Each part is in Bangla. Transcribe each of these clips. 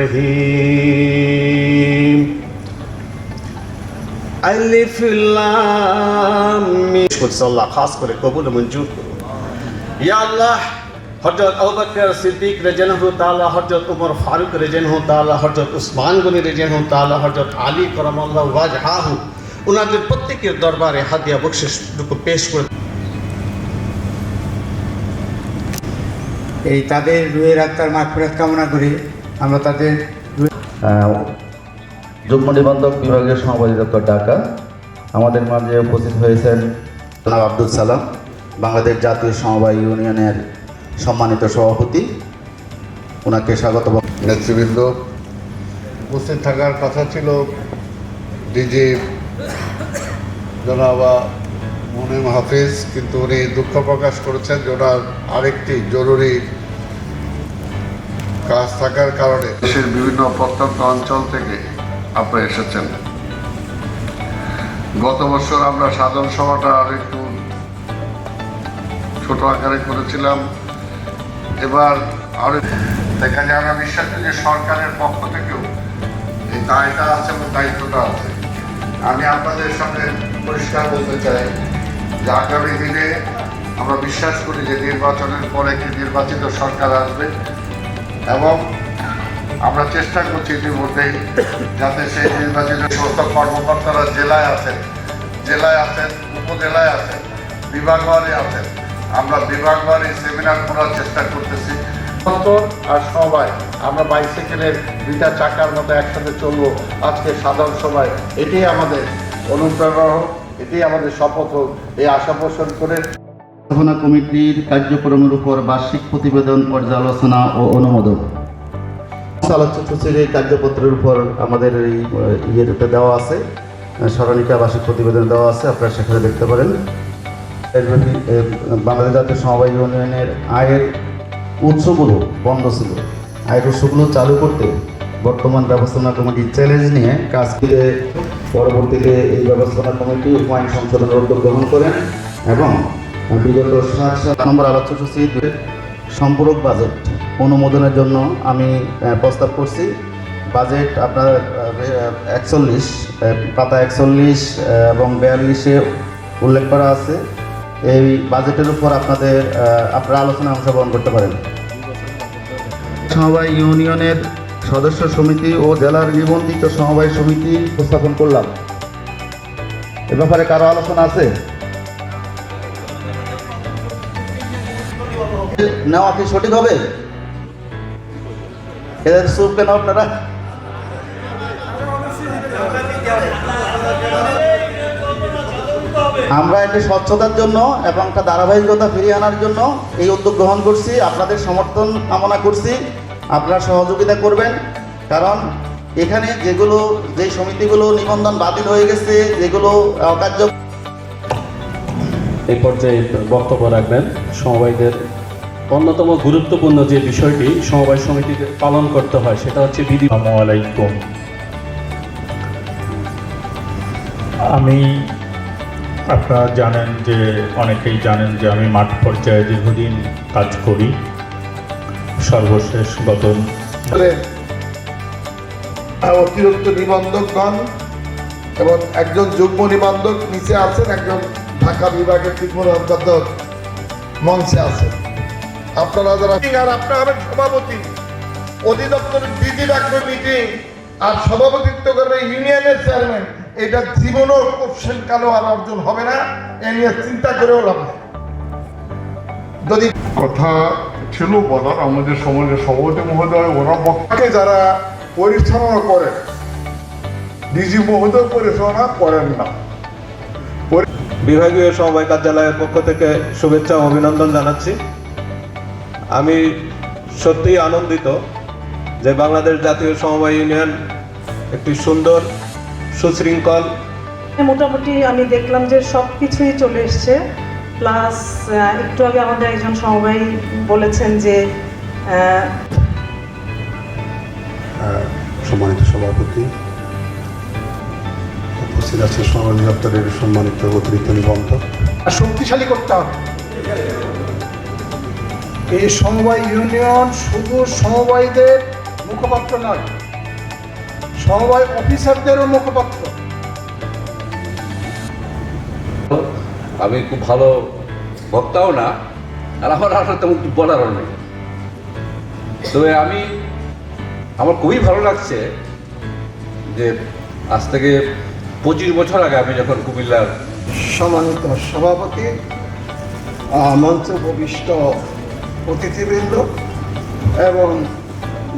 রহিম আলিফ লাম মিম। আল্লাহ খাস করে কবুল মঞ্জুর করুন ইয়া আল্লাহ। হযরত আবু বকর সিদ্দিক রাদিয়াল্লাহু তাআলা, হযরত ওমর ফারুক রাদিয়াল্লাহু তাআলা, হযরত উসমান গনি রাদিয়াল্লাহু তাআলা, হযরত আলী কারামাল্লাহু ওয়াজহাহু, ওনাদের প্রত্যেকের দরবারে হাদিয়া বকশিশটুকু পেশ করে এই তাদের রুহের আত্মার মাগফিরাত কামনা করি। আমরা তাদের যুগ্ম নিবন্ধক বিভাগের সভাপতি ডক্টর ঢাকা আমাদের মাঝে উপস্থিত হয়েছেন জনাব আব্দুল সালাম, বাংলাদেশ জাতীয় সমবায় ইউনিয়নের সম্মানিত সভাপতি, ওনাকে স্বাগত। নেতৃবৃন্দ, উপস্থিত থাকার কথা ছিল ডিজি জনাব মুনিম হাফিজ, কিন্তু উনি দুঃখ প্রকাশ করেছেন যে ওনার আরেকটি জরুরি কাজ থাকার কারণে দেশের বিভিন্ন প্রত্যন্ত অঞ্চল থেকে আপনারা এসেছেন। গত বছর আমরা সাধারণ সভাটা আরেকটু ছোট আকারে করেছিলাম, এবার আরো দেখা যায় আমরা বিশ্বাস করি যে সরকারের পক্ষ থেকেও এই দায়টা আছে এবং দায়িত্বটা আছে। আমি আপনাদের সামনে পরিষ্কার বলতে চাই যে আগামী দিনে আমরা বিশ্বাস করি যে নির্বাচনের পরে একটি নির্বাচিত সরকার আসবে এবং আমরা চেষ্টা করছি ইতিমধ্যেই যাতে সেই নির্বাচিত সমস্ত কর্মকর্তারা জেলায় আছেন, উপজেলায় আছেন, বিভাগবারে আছেন, আমরা বিভাগবারে সেমিনার করার চেষ্টা করতেছি। আর সবাই আমরা বাইসাইকেলের দুইটা চাকার মতো একসাথে চলবো আজকে সাধারণ সভায়। এটি আমাদের অনুপ্রেরণা হোক, এটি আমাদের শপথ হোক, এই আশা পোষণ করে ব্যবস্থাপনা কমিটির কার্যক্রমের উপর বার্ষিক প্রতিবেদন, পর্যালোচনা ও অনুমোদন। আলোচ্যসূচির এই কার্যপত্রের উপর আমাদের এই ইয়েটা দেওয়া আছে, স্মরণিকা বার্ষিক প্রতিবেদন দেওয়া আছে, আপনারা সেখানে দেখতে পারেন। বাংলাদেশ জাতীয় সমবায় ইউনিয়নের আয়ের উৎসগুলো বন্ধ ছিল, আয়ের উৎসগুলো চালু করতে বর্তমান ব্যবস্থাপনা কমিটি চ্যালেঞ্জ নিয়ে কাজ করে পরবর্তীতে এই ব্যবস্থাপনা কমিটি উপায়ন সংশোধনের উদ্যোগ গ্রহণ করেন এবং বিগত 7 নম্বর আলোচ্যসূচির সম্পূরক বাজেট অনুমোদনের জন্য আমি প্রস্তাব করছি। বাজেট আপনার 41 পাতা 41 এবং 42-এ উল্লেখ করা আছে। এই বাজেটের উপর আপনারা আলোচনায় অংশগ্রহণ করতে পারেন। সমবায় ইউনিয়নের সদস্য সমিতি ও জেলার নিবন্ধিত সমবায় সমিতি উপস্থাপন করলাম। এ ব্যাপারে কারো আলোচনা আছে? নেওয়া কি সঠিক হবে? এদের চুপ কেন আপনারা? আমরা একটি স্বচ্ছতার জন্য এবং একটা ধারাবাহিকতা ফিরিয়ে আনার জন্য এই উদ্যোগ গ্রহণ করছি। আপনাদের সমর্থন কামনা করছি, আপনারা সহযোগিতা করবেন। কারণ এখানে যে সমিতিগুলো নিবন্ধন বাতিল হয়ে গেছে, যেগুলো অকার্য, এই পর্যায়ে বক্তব্য রাখবেন সমবায়ীদের অন্যতম গুরুত্বপূর্ণ যে বিষয়টি সমবায় সমিতিতে পালন করতে হয় সেটা হচ্ছে বিধি। আসসালামু আলাইকুম। আপনারা জানেন যে অনেকেই জানেন যে আমি মাঠ পর্যায়ে দীর্ঘদিন কাজ করি। সর্বশেষ অতিরিক্ত নিবন্ধকগণ এবং একজন যুগ্ম নিবন্ধক নিচে আছেন, একজন ঢাকা বিভাগের যুগ্ম নিবন্ধক মঞ্চে আছেন। আপনারা যারা আর আপনারা হবেন সভাপতি, অধিদপ্তরের ডিজি ডাকবে মিটিং আর সভাপতিত্ব করবে ইউনিয়নের চেয়ারম্যান। এটা জীবনও কোশ্চেন কালো আর অর্জন হবে না, এ নিয়ে চিন্তা করেও লাভ নেই। যদি কথা ছিল বলার, আমাদের সমাজের সভাপতি মহোদয় ওরা বক্তাকে যারা পরিচালনা করেন, ডিজি মহোদয় পরিচালনা করেন না। বিভাগীয় সমবায় কার্যালয়ের পক্ষ থেকে শুভেচ্ছা ও অভিনন্দন জানাচ্ছি। আমি সত্যিই আনন্দিত যে বাংলাদেশ জাতীয় সমবায় ইউনিয়ন একটি সুন্দর সুশৃঙ্খল, মোটামুটি আমি দেখলাম যে সব কিছুই চলে এসছে। প্লাস একটু আগে আমাদের একজন সমবায়ী বলেছেন যে সম্মানিত সভাপতি, উপস্থিত আছে সমবায় দপ্তরের সম্মানিত অতিরিক্ত নিবন্ধক। শক্তিশালী করতে হবে। এই সমবায় ইউনিয়ন শুধু সমবায়ীদের মুখপাত্র নয়, সমবায় অফিসারদেরও মুখপাত্র। আমি খুব ভালো বক্তাও না, আর আমার আসলে তেমন কিছু বলারও নেই। তবে আমার খুবই ভালো লাগছে যে আজ থেকে 25 বছর আগে আমি যখন কুমিল্লার সম্মানিত সভাপতি, মঞ্চ উপবিষ্ট অতিথিবৃন্দ এবং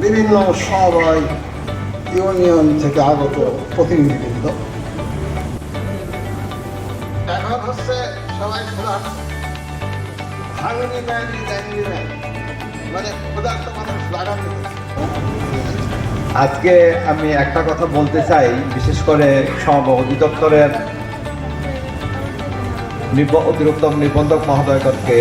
বিভিন্ন সমবায় ইউনিয়ন থেকে আগত প্রতিনিধিবৃন্দ, এখন হচ্ছে সবাই ভাঙনি ম্যানি ল্যাংনি ম্যান, মানে ক্ষুধার্ত মানুষ লাগান দিতেছে। আজকে আমি একটা কথা বলতে চাই, বিশেষ করে অধিদপ্তরের অতিরিক্ত নিবন্ধক মহোদয়গণকে